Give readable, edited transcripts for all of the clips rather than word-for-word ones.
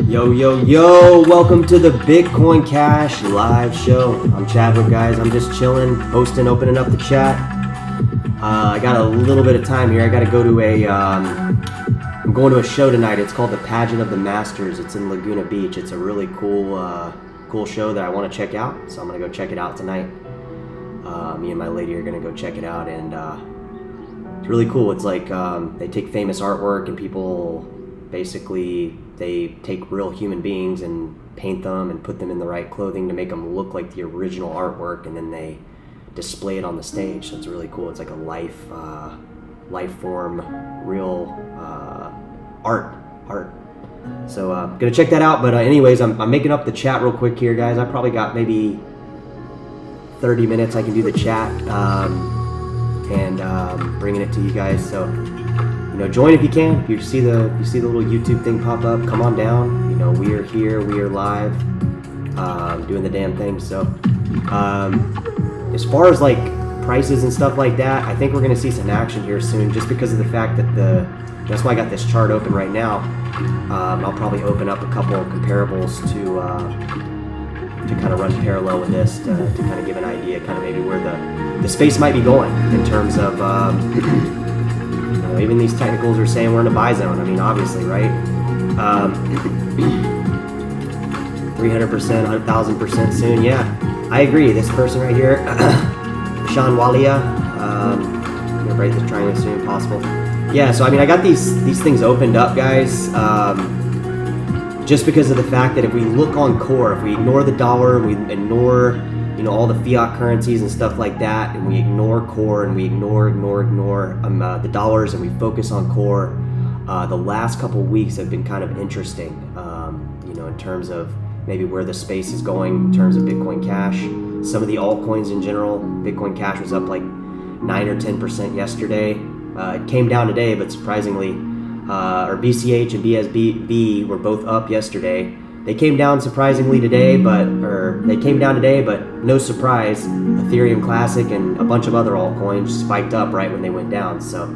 Yo, yo, yo, welcome to the Bitcoin Cash live show. I'm Chadwick, guys. I'm just chilling, hosting, opening up the chat. I got a little bit of time here. I got to go to I'm going to a show tonight. It's called the Pageant of the Masters. It's in Laguna Beach. It's a really cool show that I want to check out. So I'm going to go check it out tonight. Me and my lady are going to go check it out, and it's really cool. It's like they take famous artwork and people basically they take real human beings and paint them and put them in the right clothing to make them look like the original artwork, and then they display it on the stage. So it's really cool. It's like a life form, real art. So gonna check that out. But anyways, I'm making up the chat real quick here, guys. I probably got maybe 30 minutes. I can do the chat and bringing it to you guys. So join if you can. If you see the little YouTube thing pop up, come on down. We are here. We are live, doing the damn thing. So as far as like prices and stuff like that, I think we're gonna see some action here soon, just because of the fact that that's why I got this chart open right now. I'll probably open up a couple of comparables to kind of run parallel with this to kind of give an idea, kind of maybe where the space might be going in terms of. Even these technicals are saying we're in a buy zone. I mean, obviously, right? 300%, 100,000% soon. Yeah, I agree. This person right here, Sean Walia, I'm gonna break this triangle as soon as possible. Yeah, so I mean, I got these things opened up, guys, just because of the fact that if we look on core, if we ignore the dollar, we ignore all the fiat currencies and stuff like that, and we ignore core and we ignore the dollars, and we focus on core, the last couple of weeks have been kind of interesting, in terms of maybe where the space is going in terms of Bitcoin Cash. Some of the altcoins in general, Bitcoin Cash was up like 9 or 10% yesterday. It came down today, but surprisingly, or BCH and BSB were both up yesterday. They came down surprisingly today, but no surprise, Ethereum Classic and a bunch of other altcoins spiked up right when they went down. So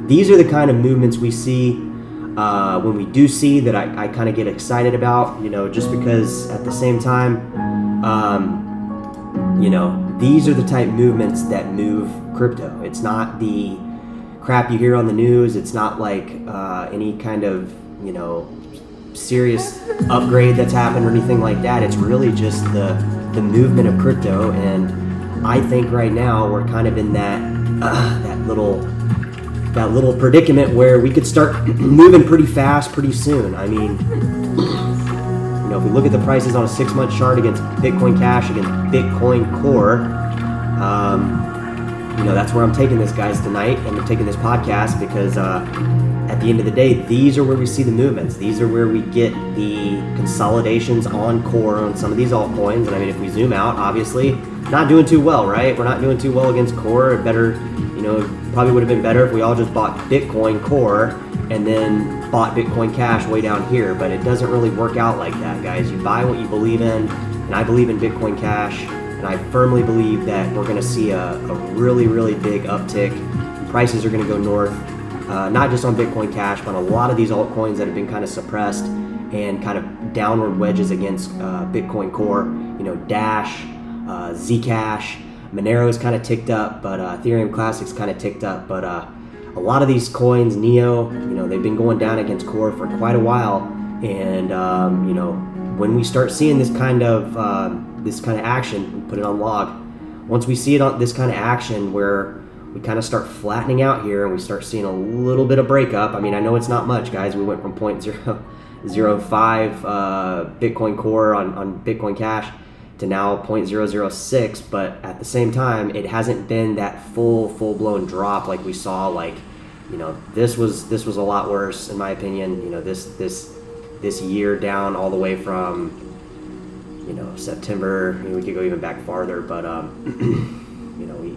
these are the kind of movements we see when we do see that I kind of get excited about, just because at the same time, these are the type movements that move crypto. It's not the crap you hear on the news. It's not like any kind of, serious upgrade that's happened or anything like that. It's really just the movement of crypto, and I think right now we're kind of in that little predicament where we could start moving pretty fast pretty soon. I mean, if we look at the prices on a 6-month chart against Bitcoin Cash, against Bitcoin Core, that's where I'm taking this, guys, tonight, and I'm taking this podcast because at the end of the day, these are where we see the movements. These are where we get the consolidations on core on some of these altcoins. And I mean, if we zoom out, obviously, not doing too well, right? We're not doing too well against core. Better, probably would have been better if we all just bought Bitcoin Core and then bought Bitcoin Cash way down here. But it doesn't really work out like that, guys. You buy what you believe in, and I believe in Bitcoin Cash, and I firmly believe that we're going to see a really, really big uptick. Prices are going to go north. Not just on Bitcoin Cash, but a lot of these altcoins that have been kind of suppressed and kind of downward wedges against Bitcoin Core. Dash, Zcash, Monero's kind of ticked up, but Ethereum Classic's kind of ticked up. But a lot of these coins, Neo, they've been going down against Core for quite a while. And when we start seeing this kind of action, put it on log. Once we see it on this kind of action where we kind of start flattening out here and we start seeing a little bit of breakup. I mean, I know it's not much, guys. We went from 0.005 Bitcoin Core on Bitcoin Cash to now 0.006, but at the same time, it hasn't been that full-blown drop like we saw. Like, this was a lot worse, in my opinion. This year down all the way from September. We could go even back farther, but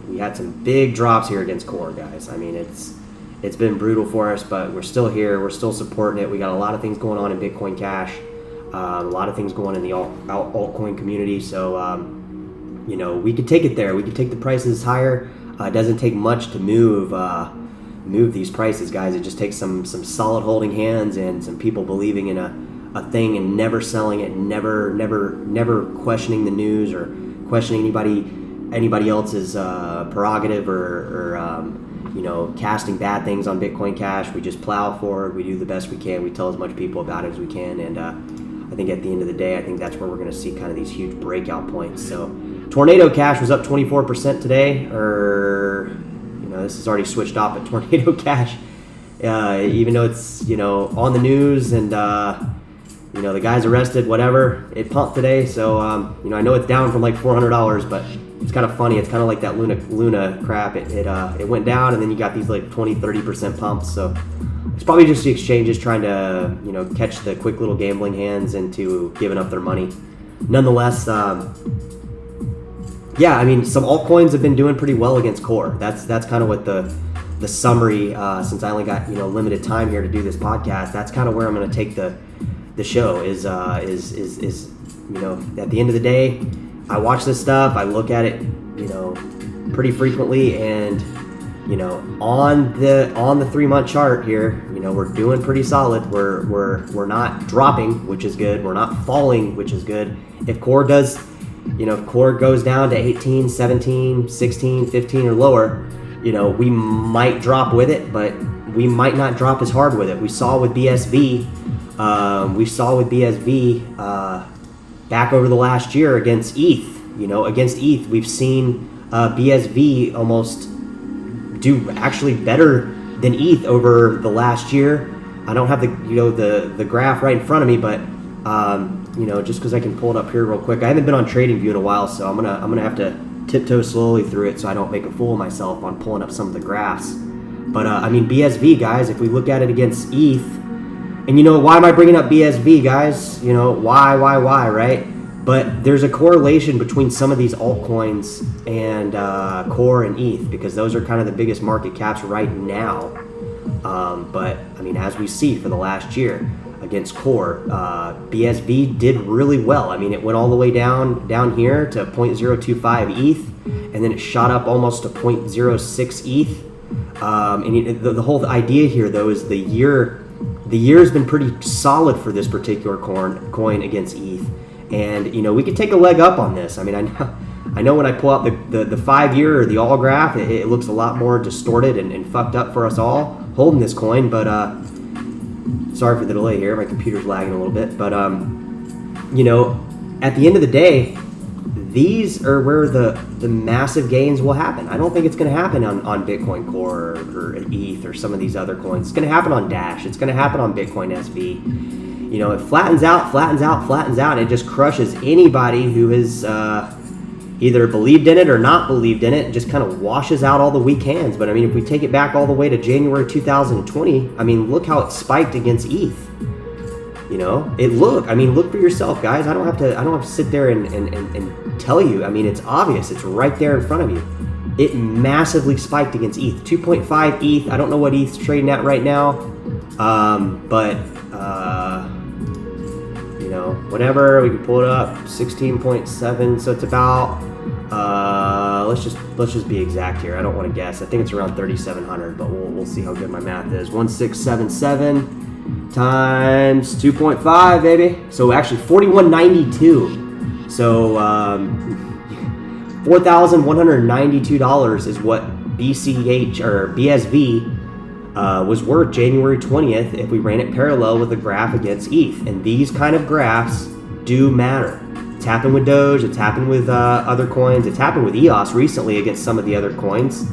we had some big drops here against core, guys. I mean, it's been brutal for us, but we're still here. We're still supporting it. We got a lot of things going on in Bitcoin Cash, a lot of things going in the altcoin community. So, we could take it there. We could take the prices higher. It doesn't take much to move these prices, guys. It just takes some solid holding hands and some people believing in a a thing and never selling it, never questioning the news or questioning anybody else's prerogative or casting bad things on Bitcoin Cash. We just plow forward. We do the best we can. We tell as much people about it as we can. And I think at the end of the day, I think that's where we're going to see kind of these huge breakout points. So Tornado Cash was up 24% today, or this is already switched off, but Tornado Cash, even though it's on the news and the guy's arrested, whatever, it pumped today. So I know it's down from like $400, but it's kind of funny. It's kind of like that Luna crap. It went down, and then you got these like 20-30% pumps. So it's probably just the exchanges trying to catch the quick little gambling hands into giving up their money. Nonetheless, some altcoins have been doing pretty well against core. That's kind of what the summary. Since I only got limited time here to do this podcast, that's kind of where I'm going to take the show. Is at the end of the day, I watch this stuff. I look at it, pretty frequently, and on the 3-month chart here, we're doing pretty solid. We're not dropping, which is good. We're not falling, which is good. If core does, if core goes down to 18, 17, 16, 15 or lower, we might drop with it, but we might not drop as hard with it. We saw with BSV. Back over the last year against ETH. Against ETH, we've seen BSV almost do actually better than ETH over the last year. I don't have the graph right in front of me, but just because I can pull it up here real quick. I haven't been on TradingView in a while, so I'm gonna have to tiptoe slowly through it so I don't make a fool of myself on pulling up some of the graphs. But BSV, guys, if we look at it against ETH, and why am I bringing up BSV, guys? Why, right? But there's a correlation between some of these altcoins and core and ETH, because those are kind of the biggest market caps right now. But as we see for the last year against core, BSV did really well. It went all the way down here to 0.025 ETH, and then it shot up almost to 0.06 ETH. The whole idea here, though, is the year's been pretty solid for this particular coin against ETH, and we could take a leg up on this. I know when I pull out the 5-year or the all graph, it looks a lot more distorted and fucked up for us all holding this coin. But sorry for the delay here. My computer's lagging a little bit. But at the end of the day, these are where the massive gains will happen. I don't think it's going to happen on Bitcoin Core or ETH or some of these other coins. It's going to happen on Dash. It's going to happen on Bitcoin SV. It flattens out, and it just crushes anybody who has either believed in it or not believed in it. It just kind of washes out all the weak hands. But if we take it back all the way to January 2020, look how it spiked against ETH. Look for yourself, guys. I don't have to sit there and tell you. It's obvious. It's right there in front of you. It massively spiked against ETH. 2.5 ETH. I don't know what ETH's trading at right now. Whatever, we can pull it up. 16.7. So it's about let's just be exact here. I don't want to guess. I think it's around 3,700, but we'll see how good my math is. 1677 times 2.5, baby. So actually 4192. So $4,192 is what BCH or BSV was worth January 20th if we ran it parallel with the graph against ETH. And these kind of graphs do matter. It's happened with Doge. It's happened with other coins. It's happened with EOS recently against some of the other coins.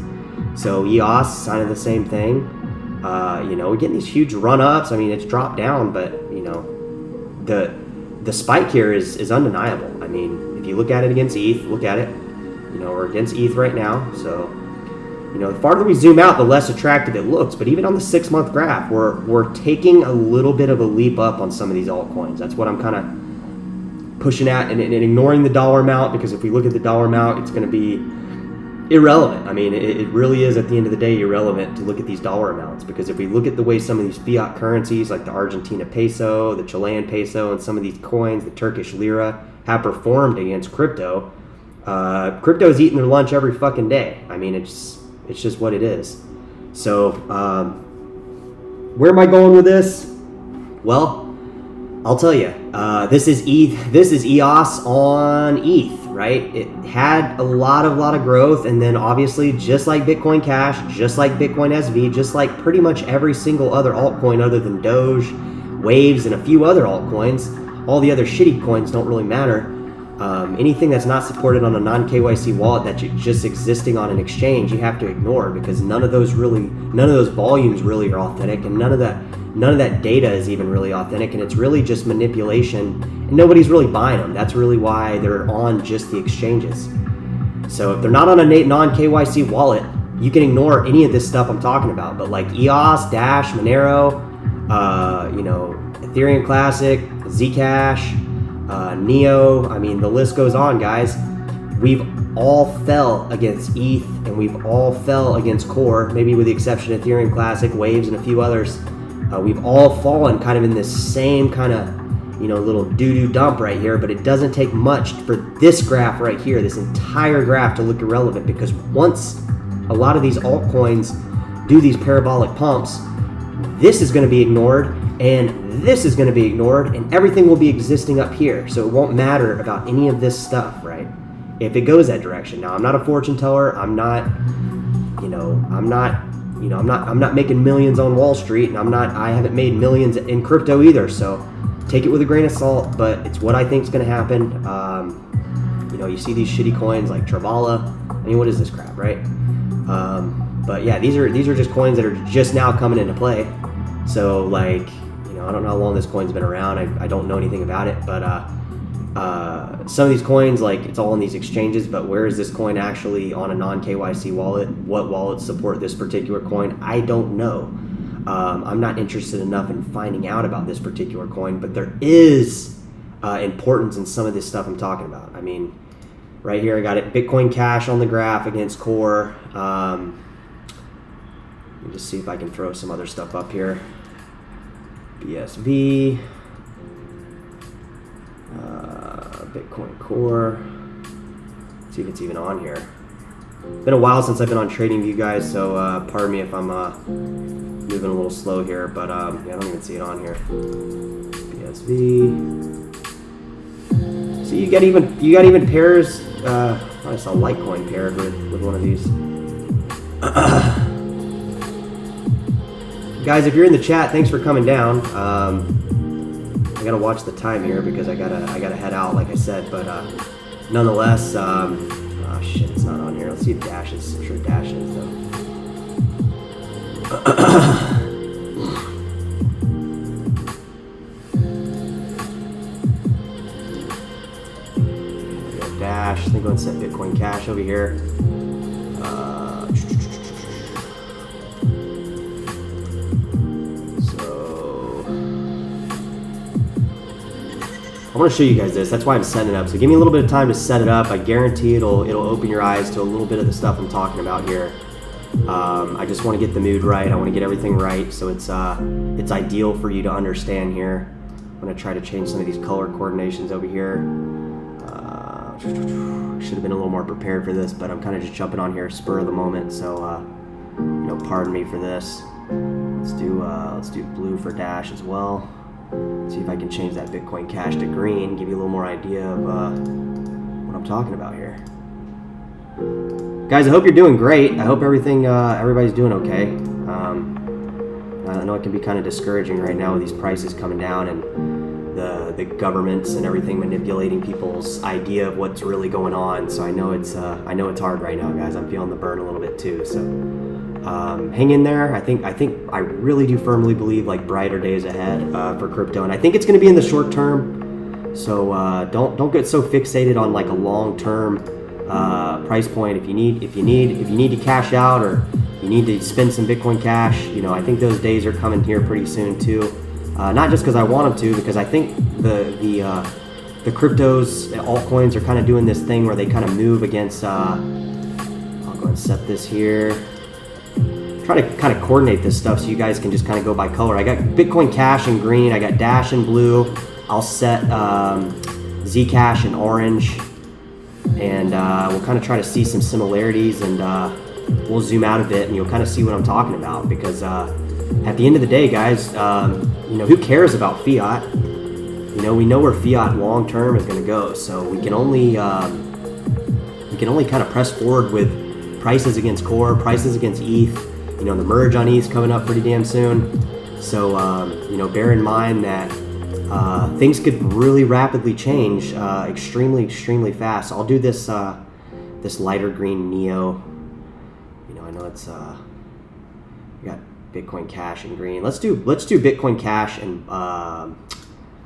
So EOS, kind of the same thing. We're getting these huge run-ups. It's dropped down, but, the spike here is undeniable. If you look at it against ETH, look at it. We're against ETH right now. So, the farther we zoom out, the less attractive it looks. But even on the 6-month graph, we're taking a little bit of a leap up on some of these altcoins. That's what I'm kind of pushing at and ignoring the dollar amount, because if we look at the dollar amount, it's going to be irrelevant. It really is at the end of the day irrelevant to look at these dollar amounts, because if we look at the way some of these fiat currencies like the Argentina peso, the Chilean peso, and some of these coins, the Turkish lira, have performed against crypto, crypto's eating their lunch every fucking day. It's just what it is. So where am I going with this? Well, I'll tell you, this is EOS on ETH, right? It had a lot of growth, and then obviously, just like Bitcoin Cash, just like Bitcoin SV, just like pretty much every single other altcoin other than Doge, Waves, and a few other altcoins, all the other shitty coins don't really matter. Anything that's not supported on a non-KYC wallet that's just existing on an exchange, you have to ignore, because none of those volumes really are authentic, and none of that data is even really authentic, and it's really just manipulation, and nobody's really buying them. That's really why they're on just the exchanges. So if they're not on a non-KYC wallet, you can ignore any of this stuff I'm talking about. But like EOS, Dash, Monero, Ethereum Classic, Zcash, Neo, I mean, the list goes on, guys. We've all fell against ETH, and we've all fell against Core, maybe with the exception of Ethereum Classic, Waves, and a few others. We've all fallen kind of in this same kind of, little doo-doo dump right here, but it doesn't take much for this graph right here, this entire graph, to look irrelevant, because once a lot of these altcoins do these parabolic pumps, this is going to be ignored, and this is going to be ignored, and everything will be existing up here. So it won't matter about any of this stuff, right? If it goes that direction. Now, I'm not a fortune teller. I'm not making millions on Wall Street, and I haven't made millions in crypto either. So take it with a grain of salt, but it's what I think is going to happen. You see these shitty coins like ₚᵐ. I mean, what is this crap, right? But yeah, these are just coins that are just now coming into play. So like, I don't know how long this coin's been around. I don't know anything about it, but some of these coins, like, it's all in these exchanges, but where is this coin actually on a non-KYC wallet? What wallets support this particular coin? I don't know. I'm not interested enough in finding out about this particular coin, but there is importance in some of this stuff I'm talking about. I mean, right here I got it, Bitcoin Cash on the graph against Core. Let me just see if I can throw some other stuff up here. BSV, Bitcoin Core. See if it's even on here. Been a while since I've been on TradingView, guys, so pardon me if I'm moving a little slow here, but yeah, I don't even see it on here. BSV. So you got even pairs. I saw Litecoin paired with one of these. Guys, if you're in the chat, thanks for coming down. I gotta watch the time here because I gotta head out, like I said. But nonetheless, oh shit, it's not on here. Let's see if Dash is. I'm sure Dash is though. Dash. I think I'm going to set Bitcoin Cash over here. I want to show you guys this. That's why I'm setting it up. So give me a little bit of time to set it up. I guarantee it'll open your eyes to a little bit of the stuff I'm talking about here. I just want to get the mood right. I want to get everything right, so it's ideal for you to understand here. I'm going to try to change some of these color coordinations over here. Should have been a little more prepared for this, but I'm kind of just jumping on here spur of the moment. So pardon me for this. Let's do blue for Dash as well. See if I can change that Bitcoin Cash to green, give you a little more idea of what I'm talking about here. Guys, I hope you're doing great. I hope everybody's doing okay. I know it can be kind of discouraging right now with these prices coming down and the governments and everything manipulating people's idea of what's really going on. So I know it's hard right now, guys. I'm feeling the burn a little bit too. So hang in there. I really do firmly believe like brighter days ahead for crypto, and I think it's going to be in the short term. So don't get so fixated on like a long term price point. If you need to cash out or you need to spend some Bitcoin Cash, I think those days are coming here pretty soon too. Not just because I want them to, because I think the cryptos and altcoins are kind of doing this thing where they kind of move against. I'll go and set this here. Try to kind of coordinate this stuff so you guys can just kind of go by color. I got Bitcoin Cash in green. I got Dash in blue. I'll set Zcash in orange, and we'll kind of try to see some similarities, and we'll zoom out a bit, and you'll kind of see what I'm talking about. Because at the end of the day, guys, who cares about fiat? we know where fiat long term is going to go, so we can only kind of press forward with prices against core, prices against ETH. The merge on ETH coming up pretty damn soon. So bear in mind that things could really rapidly change extremely fast. I'll do this this lighter green Neo. I know it's we got Bitcoin Cash in green. Let's do Bitcoin Cash and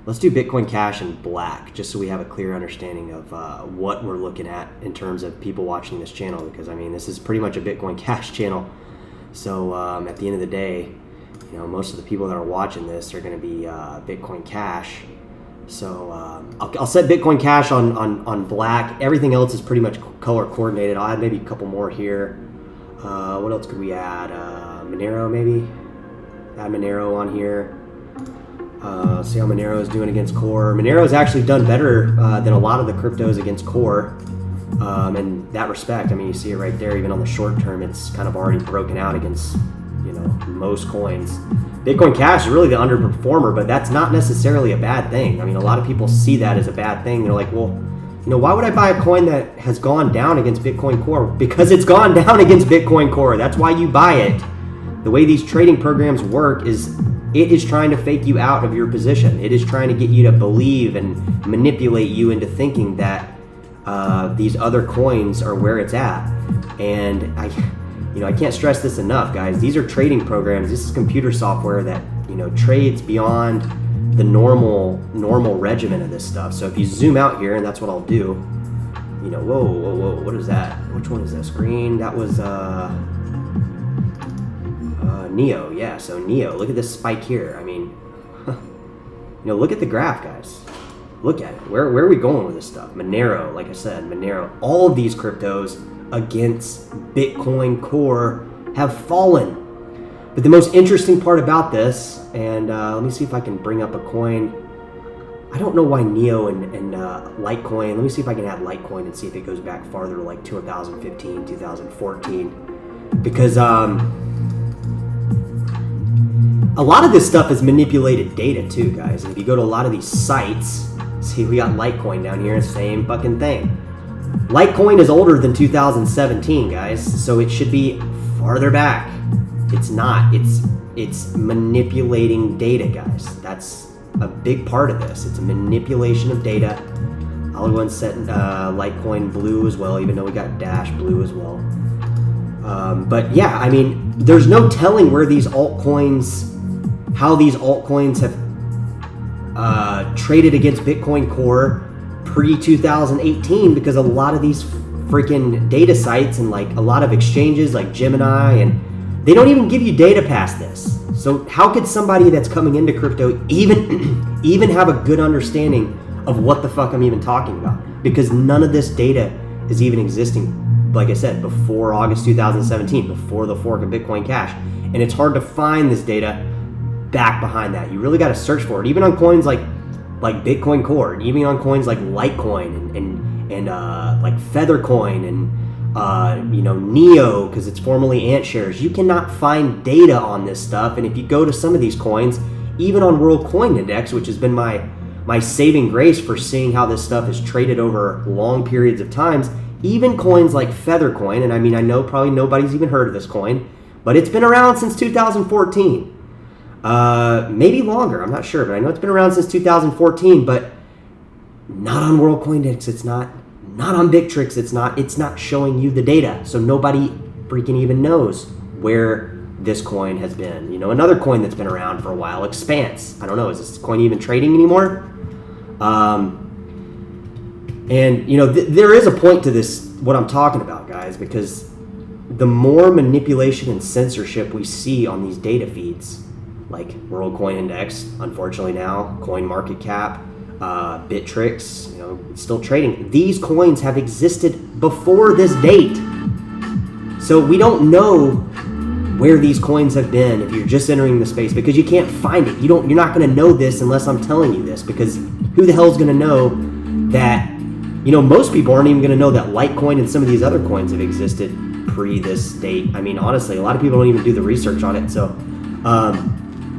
let's do Bitcoin Cash in black, just so we have a clear understanding of what we're looking at in terms of people watching this channel, because this is pretty much a Bitcoin Cash channel. So at the end of the day, most of the people that are watching this are going to be Bitcoin Cash. So I'll set Bitcoin Cash on black. Everything else is pretty much color coordinated. I'll add maybe a couple more here. What else could we add? Monero maybe? Add Monero on here. See how Monero is doing against core. Monero's actually done better than a lot of the cryptos against core. In that respect, you see it right there. Even on the short term, it's kind of already broken out against most coins. Bitcoin Cash is really the underperformer, but that's not necessarily a bad thing. A lot of people see that as a bad thing. They're like, well, why would I buy a coin that has gone down against Bitcoin Core? Because it's gone down against Bitcoin Core. That's why you buy it. The way these trading programs work is it is trying to fake you out of your position. It is trying to get you to believe and manipulate you into thinking that these other coins are where it's at. And I can't stress this enough, guys. These are trading programs. This is computer software that trades beyond the normal regimen of this stuff. So if you zoom out here, and that's what I'll do. Whoa, what is that? Which one is this? Green. That was Neo. Yeah. So Neo. Look at this spike here. Look at the graph, guys. Look at it. Where are we going with this stuff? Monero, like I said, Monero. All of these cryptos against Bitcoin Core have fallen. But the most interesting part about this, and let me see if I can bring up a coin. I don't know why Neo and Litecoin. Let me see if I can add Litecoin and see if it goes back farther to like 2015, 2014. Because a lot of this stuff is manipulated data too, guys. And if you go to a lot of these sites, see, we got Litecoin down here, same fucking thing. Litecoin is older than 2017, guys, so it should be farther back. It's not. It's manipulating data, guys. That's a big part of this. It's a manipulation of data. I'll go and set Litecoin blue as well, even though we got Dash blue as well. But yeah, there's no telling where these altcoins, how these altcoins have traded against Bitcoin Core pre-2018, because a lot of these freaking data sites and like a lot of exchanges like Gemini, and they don't even give you data past this. So how could somebody that's coming into crypto even have a good understanding of what the fuck I'm even talking about? Because none of this data is even existing, like I said, before August 2017, before the fork of Bitcoin Cash. And it's hard to find this data back behind that. You really got to search for it, even on coins like Bitcoin Core, and even on coins like Litecoin and like Feathercoin and Neo, because it's formerly Ant shares. You cannot find data on this stuff. And if you go to some of these coins, even on World Coin Index, which has been my saving grace for seeing how this stuff is traded over long periods of times, even coins like Feathercoin, and I know probably nobody's even heard of this coin, but it's been around since 2014. Maybe longer, I'm not sure, but I know it's been around since 2014, but not on World Coin Index. It's not on Bitrix. It's not showing you the data. So nobody freaking even knows where this coin has been. Another coin that's been around for a while, Expanse. I don't know, is this coin even trading anymore? There is a point to this, what I'm talking about, guys, because the more manipulation and censorship we see on these data feeds, like World Coin Index, unfortunately now, Coin Market Cap, Bitrix, it's still trading. These coins have existed before this date. So we don't know where these coins have been if you're just entering the space, because you can't find it. You're not going to know this unless I'm telling you this, because who the hell is going to know that, most people aren't even going to know that Litecoin and some of these other coins have existed pre this date. Honestly, a lot of people don't even do the research on it. So,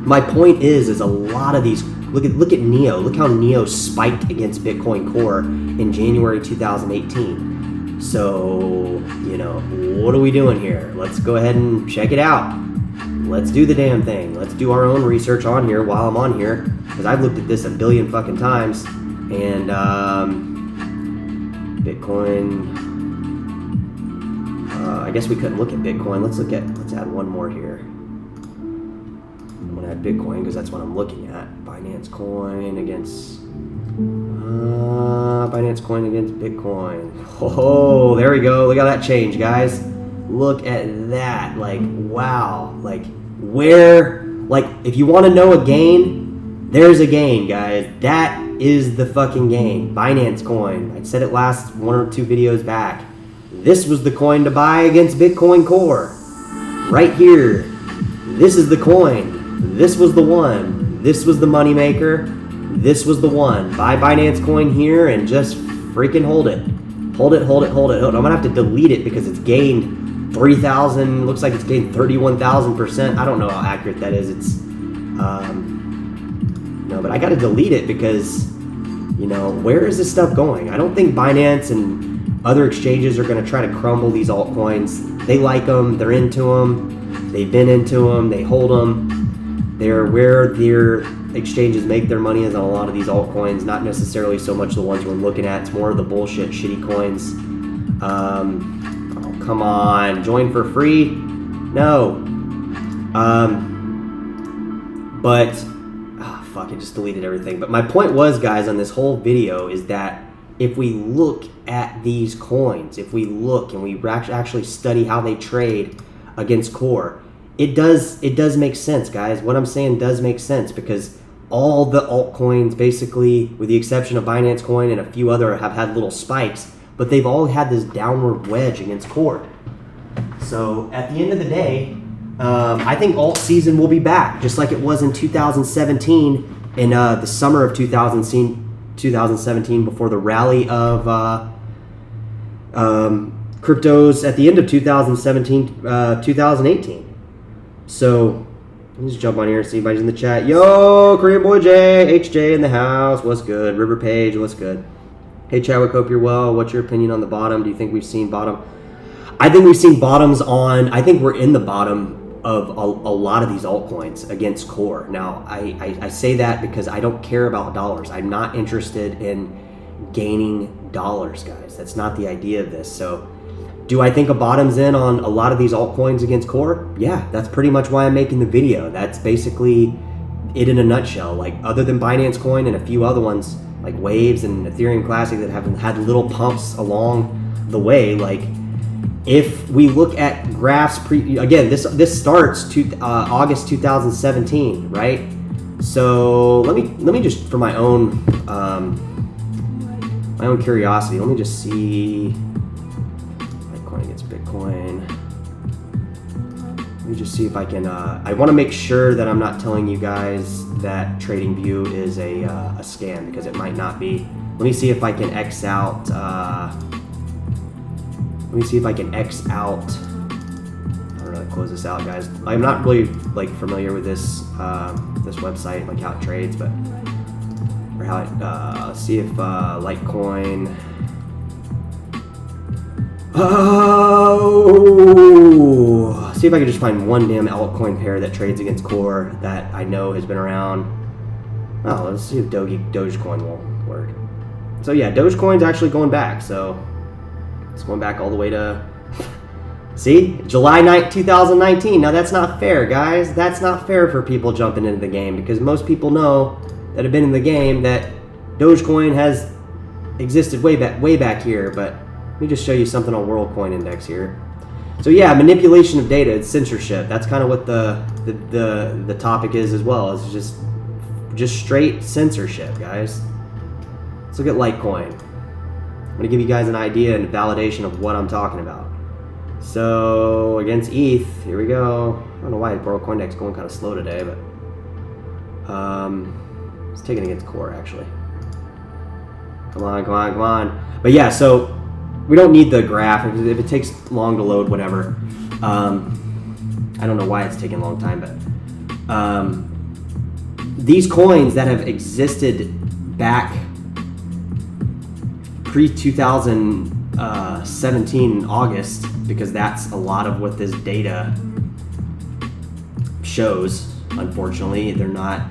my point is a lot of these Look at NEO. Look how NEO spiked against Bitcoin Core in January 2018. So, you know, what are we doing here? Let's go ahead and check it out. Let's do the damn thing. Let's do our own research on here while I'm on here, because I've looked at this a billion fucking times. And Bitcoin. I guess we couldn't look at Bitcoin. Let's add one more here. I'm gonna add Bitcoin because that's what I'm looking at. Binance Coin against Bitcoin. Oh, there we go. Look how that changed, guys. Look at that. Like, wow. Like, where, like, if you want to know a gain, there's a gain, guys. That is the fucking gain. Binance Coin. I said it last 1 or 2 videos back. This was the coin to buy against Bitcoin Core. Right here. This is the coin. This was the one. This was the moneymaker. This was the one. Buy Binance Coin here and just freaking hold it. Hold it. I'm gonna have to delete it because it's gained 3,000. Looks like it's gained 31,000%. I don't know how accurate that is. It's no, but I gotta delete it because, you know, where is this stuff going? I don't think Binance and other exchanges are going to try to crumble these altcoins. They like them. They're into them. They've been into them. They hold them. They're where their exchanges make their money is on a lot of these altcoins, not necessarily so much the ones we're looking at. It's more of the bullshit, shitty coins. Oh, come on. Join for free? No. But, oh, fuck, I just deleted everything. But my point was, guys, on this whole video is that if we look at these coins, if we look and we actually study how they trade against Core, it does make sense, guys. What I'm saying does make sense because all the altcoins, basically, with the exception of Binance Coin and a few other, have had little spikes, but they've all had this downward wedge against Core. So at the end of the day, I think alt season will be back, just like it was in 2017, in the summer of 2017, before the rally of cryptos at the end of 2017, 2018. So let's jump on here and see if anybody's in the chat. Yo, Korean boy J, HJ in the house. What's good? River Page, what's good? Hey Chadwick, hope you're well. What's your opinion on the bottom? Do you think we've seen bottom? I think we've seen bottoms on, I think we're in the bottom of a lot of these altcoins against Core. Now, I say that because I don't care about dollars. I'm not interested in gaining dollars, guys. That's not the idea of this. So, do I think a bottom's in on a lot of these altcoins against Core? Yeah, that's pretty much why I'm making the video. That's basically it in a nutshell. Like, other than Binance Coin and a few other ones, like Waves and Ethereum Classic that have had little pumps along the way, like, if we look at graphs, again, this starts August 2017, right? So let me just, for my own curiosity, let me just see Bitcoin against Bitcoin. Let me just see if I can. I want to make sure that I'm not telling you guys that TradingView is a scam, because it might not be. Let me see if I can X out. Let me see if I can X out. I don't know, close this out, guys. I'm not really like familiar with this this website, like how it trades, but or how it. Let's see if Litecoin. Oh, see if I can just find one damn altcoin pair that trades against Core that I know has been around. Oh, let's see if Dogecoin will work. So yeah, Dogecoin's actually going back. So. It's going back all the way to, see, July 9th, 2019. Now that's not fair, guys. That's not fair for people jumping into the game, because most people know that have been in the game that Dogecoin has existed way back here. But let me just show you something on World Coin Index here. So yeah, manipulation of data, it's censorship. That's kind of what the topic is as well. It's just straight censorship, guys. Let's look at Litecoin. I'm going to give you guys an idea and validation of what I'm talking about. So, against ETH, here we go. I don't know why World Coin Index going kind of slow today, but it's taking against Core, actually. Come on. But yeah, so we don't need the graph. If it takes long to load, whatever. I don't know why it's taking a long time, but these coins that have existed back pre-2017 August, because that's a lot of what this data shows. Unfortunately, they're not.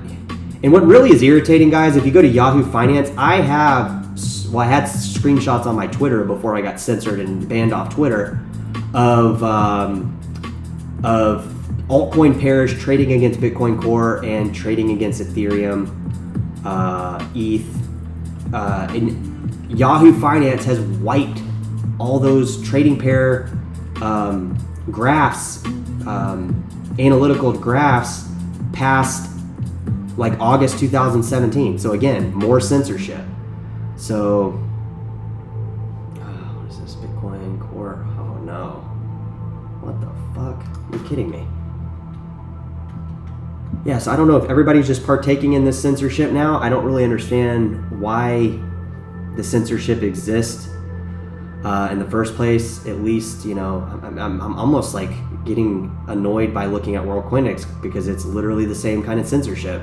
And what really is irritating, guys, if you go to Yahoo Finance, I had screenshots on my Twitter before I got censored and banned off Twitter of altcoin pairs trading against Bitcoin Core and trading against Ethereum, ETH, and Yahoo Finance has wiped all those trading pair graphs, analytical graphs past like August 2017. So again, more censorship. So, what is this? Bitcoin Core? Oh no. What the fuck? Are you kidding me? Yes, I don't know if everybody's just partaking in this censorship now. I don't really understand why the censorship exists in the first place. At least, you know, I'm almost like getting annoyed by looking at World Coinex because it's literally the same kind of censorship.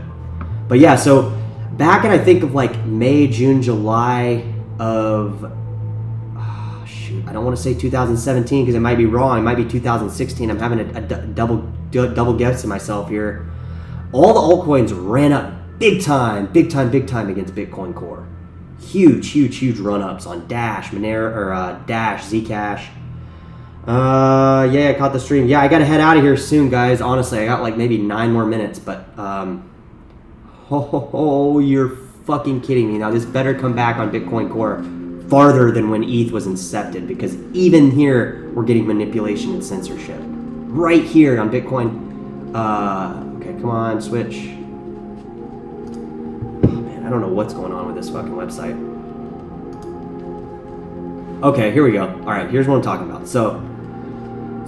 But yeah, so back in I think of like May, June, July of, I don't want to say 2017 because it might be wrong. It might be 2016. I'm having a double guess to myself here. All the altcoins ran up big time against Bitcoin Core. Huge run-ups on Dash, Dash, Zcash. Yeah, I caught the stream. Yeah, I gotta head out of here soon, guys. Honestly, I got like maybe 9 more minutes, but you're fucking kidding me. Now this better come back on Bitcoin Core farther than when ETH was incepted, because even here we're getting manipulation and censorship. Right here on Bitcoin. Okay, come on, switch. I don't know what's going on with this fucking website. Okay, here we go. All right, here's what I'm talking about. So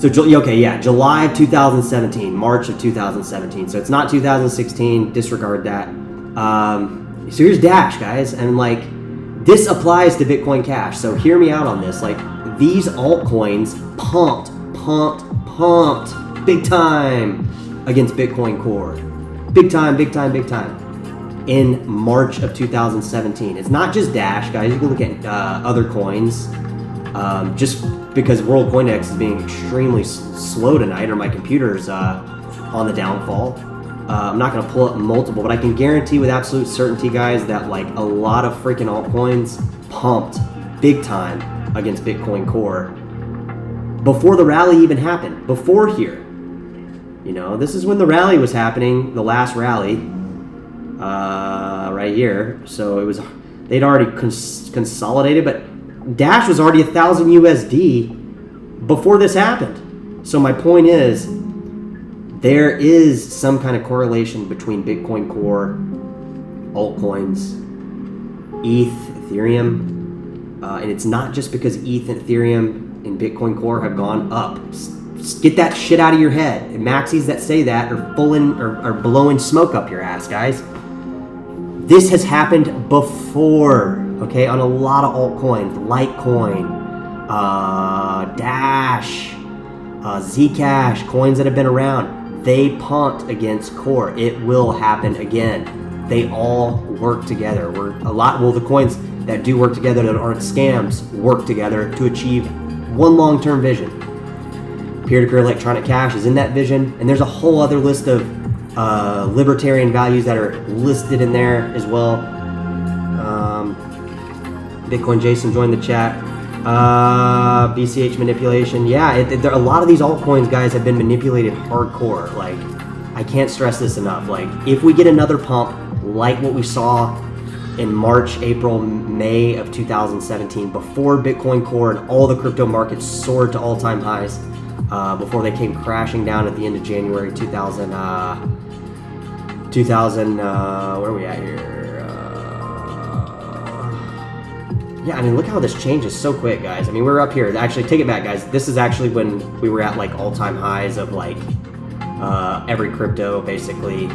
okay, yeah, July of 2017, March of 2017. So it's not 2016. Disregard that. So here's Dash, guys, and like this applies to Bitcoin Cash. So hear me out on this. Like these altcoins pumped big time against Bitcoin Core. Big time. In March of 2017. It's not just Dash, guys. You can look at other coins. Just because World Coinex is being extremely slow tonight, or my computer's on the downfall. I'm not going to pull up multiple, but I can guarantee with absolute certainty, guys, that like a lot of freaking altcoins pumped big time against Bitcoin Core before the rally even happened. Before here, you know, this is when the rally was happening, the last rally. Right here. So it was, they'd already consolidated, but Dash was already 1,000 USD before this happened. So my point is, there is some kind of correlation between Bitcoin Core, altcoins, ETH, Ethereum, and it's not just because ETH and Ethereum and Bitcoin Core have gone up. Get that shit out of your head. And maxis that say that are blowing smoke up your ass, guys. This has happened before, okay, on a lot of altcoins, Litecoin, Dash, Zcash, coins that have been around. They pumped against Core. It will happen again. They all work together. The coins that do work together that aren't scams work together to achieve one long-term vision. Peer-to-peer electronic cash is in that vision, and there's a whole other list of libertarian values that are listed in there as well. Bitcoin Jason joined the chat. BCH manipulation. Yeah, a lot of these altcoins, guys, have been manipulated hardcore. Like, I can't stress this enough. Like, if we get another pump like what we saw in March, April, May of 2017, before Bitcoin Core and all the crypto markets soared to all-time highs, before they came crashing down at the end of January 2000, where are we at here? Yeah, I mean, look how this changes so quick, guys. I mean, we're up here. Actually, take it back, guys. This is actually when we were at like all-time highs of like every crypto, basically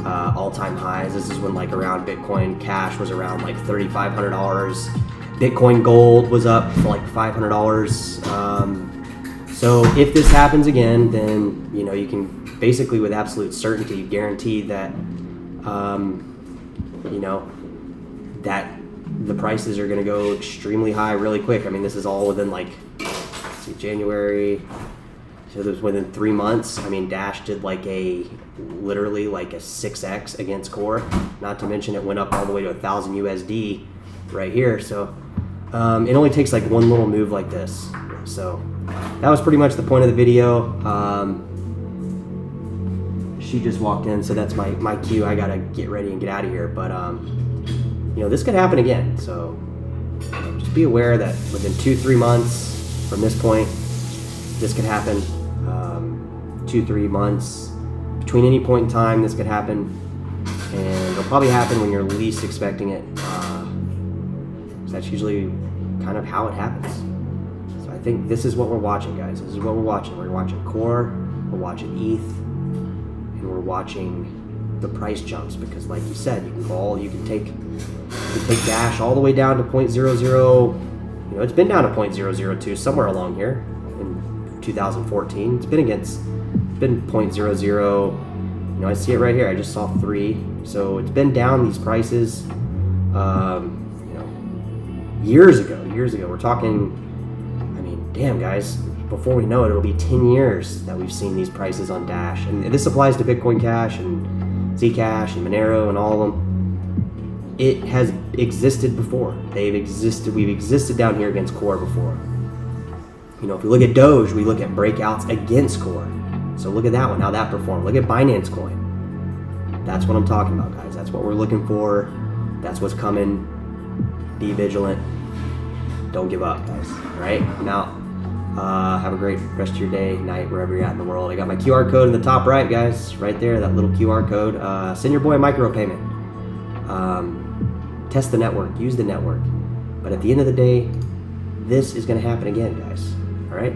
all-time highs. This is when like around Bitcoin Cash was around like $3,500. Bitcoin Gold was up for like $500. So if this happens again, then, you know, you can basically with absolute certainty guarantee that you know, that the prices are going to go extremely high really quick. I mean, this is all within like, let's see, January. So this was within 3 months. I mean, Dash did like literally like a 6x against core. Not to mention it went up all the way to 1,000 USD right here. So it only takes like one little move like this. So that was pretty much the point of the video. She just walked in, so that's my cue. I gotta get ready and get out of here. But you know, this could happen again. So just be aware that within 2-3 months from this point, this could happen. 2-3 months between any point in time, this could happen, and it'll probably happen when you're least expecting it. So that's usually kind of how it happens. So I think this is what we're watching, guys. This is what we're watching. We're watching core, we're watching ETH, and we're watching the price jumps, because like you said, you can take Dash all the way down to 0.00. You know, it's been down to 0.002 somewhere along here in 2014. It's been 0.00. You know, I see it right here. I just saw 3. So it's been down these prices. You know, years ago. We're talking. I mean, damn, guys. Before we know it, it'll be 10 years that we've seen these prices on Dash, and this applies to Bitcoin Cash and Zcash and Monero and all of them. It has existed before. We've existed down here against core before. You know, if we look at Doge, we look at breakouts against core. So look at that one, how that performed. Look at Binance Coin. That's what I'm talking about, guys. That's what we're looking for. That's what's coming. Be vigilant. Don't give up, guys. All right? Now, have a great rest of your day, night, wherever you're at in the world. I got my QR code in the top right, guys. Right there, that little QR code. Send your boy a micropayment. Test the network. Use the network. But at the end of the day, this is going to happen again, guys. All right?